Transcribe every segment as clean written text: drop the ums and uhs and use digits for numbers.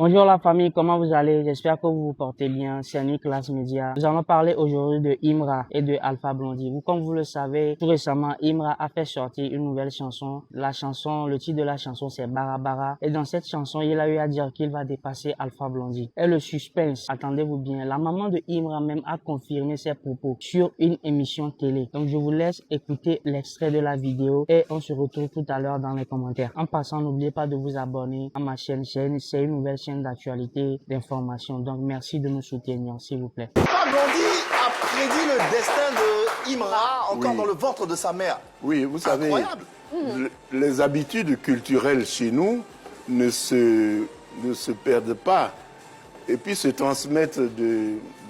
Bonjour la famille, comment vous allez? J'espère que vous vous portez bien. C'est Nicolas Media. Nous allons parler aujourd'hui de Imra et de Alpha Blondy. Comme vous le savez, tout récemment, Imra a fait sortir une nouvelle chanson. Le titre de la chanson, c'est Bara Bara. Et dans cette chanson, il a eu à dire qu'il va dépasser Alpha Blondy. Et le suspense, attendez-vous bien, la maman de Imra même a confirmé ses propos sur une émission télé. Donc je vous laisse écouter l'extrait de la vidéo et on se retrouve tout à l'heure dans les commentaires. En passant, n'oubliez pas de vous abonner à ma chaîne. C'est une nouvelle chaîne d'actualité, d'information. Donc, merci de nous soutenir, s'il vous plaît. Alpha Blondy a prédit le destin de Imra encore dans le ventre de sa mère. Oui, vous savez, incroyable. Les habitudes culturelles chez nous ne se perdent pas et puis se transmettent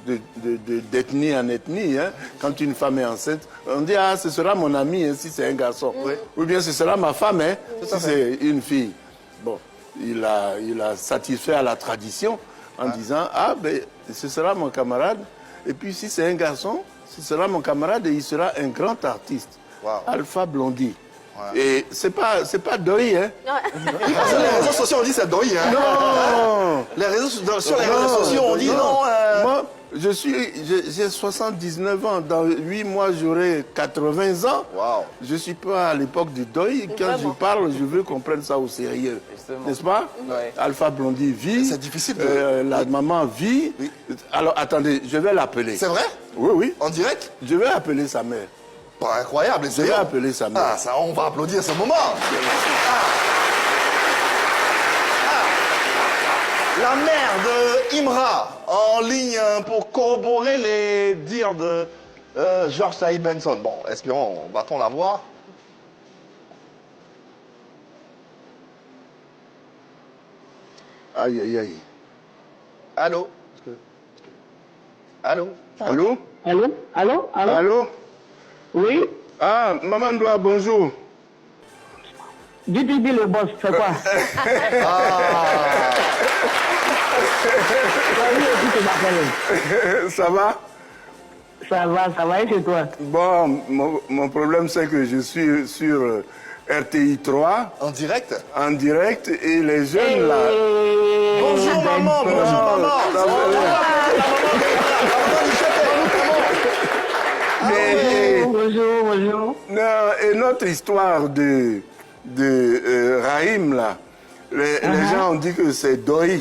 d'ethnie en ethnie. Hein. Quand une femme est enceinte, on dit « Ah, ce sera mon ami hein, si c'est un garçon. Ou bien ce sera ma femme hein, si c'est une fille. » Bon. Il a satisfait à la tradition en disant « Ah, ben, ce sera mon camarade. Et puis, si c'est un garçon, ce sera mon camarade et il sera un grand artiste. Alpha Blondy. » Et c'est pas Doi, hein. Sur les réseaux sociaux, on dit c'est Doi, hein. Non. Sur les réseaux sociaux, on dit non. Moi, j'ai 79 ans. Dans 8 mois, j'aurai 80 ans. Je ne suis pas à l'époque du Doi. Quand je parle, je veux qu'on prenne ça au sérieux. N'est-ce pas? Alpha Blondy vit. C'est difficile la maman vit. Alors, attendez, je vais l'appeler. C'est vrai? Oui, oui. En direct? Je vais appeler sa mère. Pas incroyable, je vais appeler sa mère. Ah, ça, on va applaudir ce moment. La mère de Imra en ligne pour corroborer les dires de George Saïd Benson. Bon, espérons, va-t-on la voir? Aïe, aïe, aïe. Allô? Allô? Allô? Allô? Allô? Allô? Allô? Oui? Ah, Maman Doua, bonjour. Dis le boss, c'est quoi? Ça va? Ça va et chez toi? Bon, mon problème c'est que je suis sur RTI 3. En direct? En direct et les jeunes là... Bonjour maman, bonjour maman. Bonjour. Non, et notre histoire de Rahim là, les gens ont dit que c'est Doi.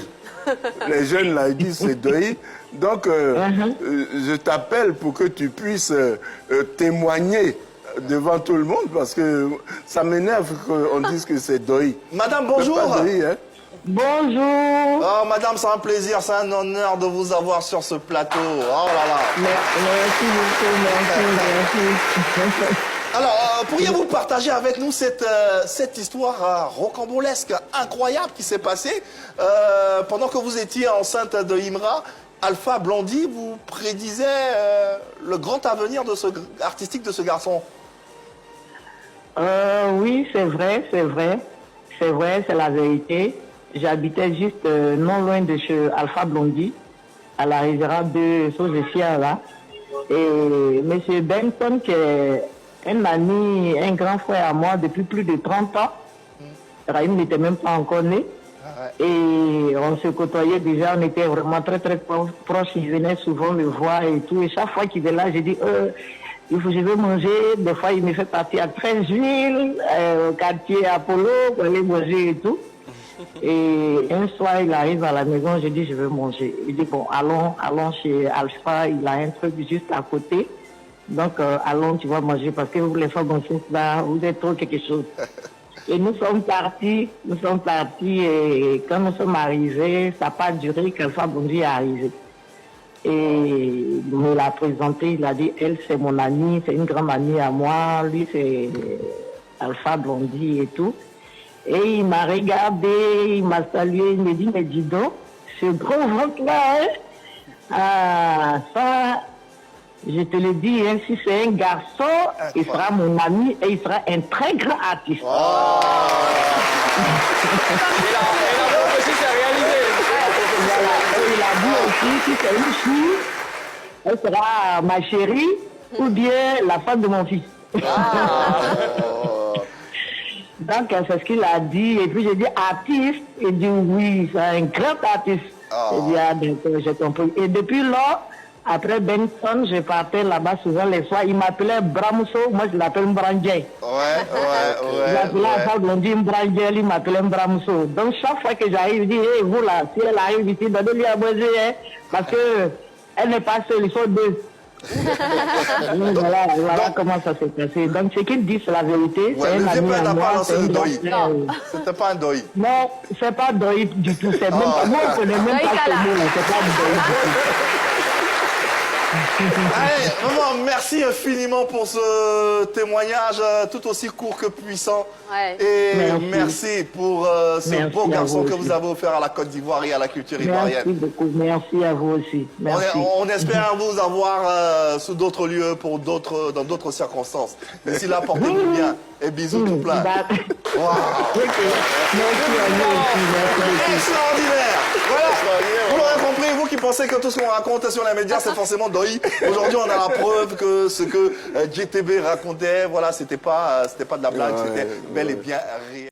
Les jeunes là, ils disent c'est Doi. Donc, je t'appelle pour que tu puisses témoigner devant tout le monde parce que ça m'énerve qu'on dise que c'est Doi. Madame, bonjour. Pas Doi, hein? Bonjour. Oh, madame, c'est un plaisir, c'est un honneur de vous avoir sur ce plateau. Oh là là. Merci beaucoup, merci. Alors, pourriez-vous partager avec nous cette histoire rocambolesque, incroyable qui s'est passée pendant que vous étiez enceinte de Imra? Alpha Blondy vous prédisait le grand avenir artistique de ce garçon. Oui, c'est vrai, c'est la vérité. J'habitais juste non loin de chez Alpha Blondy, à la réserve de Sozefia là. Et M. Benson, qui est un ami, un grand frère à moi depuis plus de 30 ans, Rahim n'était même pas encore né. Et on se côtoyait déjà, on était vraiment très très proches. Il venait souvent me voir et tout. Et chaque fois qu'il est là, j'ai dit, je vais manger. Des fois, il me fait partir à Treichville, au quartier Apollo, pour aller manger et tout. Et un soir, il arrive à la maison, je dis, je veux manger. Il dit, bon, allons chez Alpha, il a un truc juste à côté. Donc, allons, tu vas manger, parce que vous, les femmes, là, vous êtes trop quelque chose. Et nous sommes partis, et quand nous sommes arrivés, ça n'a pas duré qu'Alpha Blondy est arrivé. Et il me l'a présenté, il a dit, elle, c'est mon amie, c'est une grande amie à moi, lui, c'est Alpha Blondy et tout. Et il m'a regardé, il m'a salué, il me dit, mais dis donc, ce gros ventre-là, hein? Ah, ça, je te le dis, hein, si c'est un garçon, il sera mon ami et il sera un très grand artiste. Oh. Il a dit aussi, si c'est une fille, elle sera ma chérie ou bien la femme de mon fils. Donc, c'est ce qu'il a dit. Et puis, j'ai dit artiste. Il dit oui, c'est un grand artiste. J'ai dit, ah, d'accord, j'ai compris. Et depuis lors, après Benson, je partais là-bas souvent les fois. Il m'appelait Bramousso, moi je l'appelle Mbrandje. Ouais. J'appelais Alpha Blondy Mbrandje, il m'appelait Bramousso. Donc chaque fois que j'arrive, je dis, hey, vous là, si elle arrive ici, donnez-lui à manger, hein, parce que elle n'est pas seule, ils sont deux. Donc, voilà comment ça s'est passé. Donc ce qu'ils disent, c'est la vérité. Ouais, le vieux père n'a pas lancé le doi. Non, c'était pas un doi. Non, c'est pas doi du tout. C'est même pas, moi, on connaît même pas ce mot-là. C'est pas doi du tout. Allez, vraiment, merci infiniment pour ce témoignage tout aussi court que puissant. Ouais. Et merci pour ce beau garçon que vous avez offert à la Côte d'Ivoire et à la culture ivoirienne. Merci beaucoup, merci à vous aussi. Merci. On espère vous avoir sous d'autres lieux, dans d'autres circonstances. D'ici là, portez-vous bien et bisous tout plein. Wow. Merci à vous aussi. Merci. Extraordinaire. Voilà. Vous l'aurez compris, vous qui pensez que tout ce qu'on raconte sur les médias, c'est forcément doi. Aujourd'hui, on a la preuve que ce que JTB racontait, voilà, c'était pas de la blague, c'était bel et bien réel.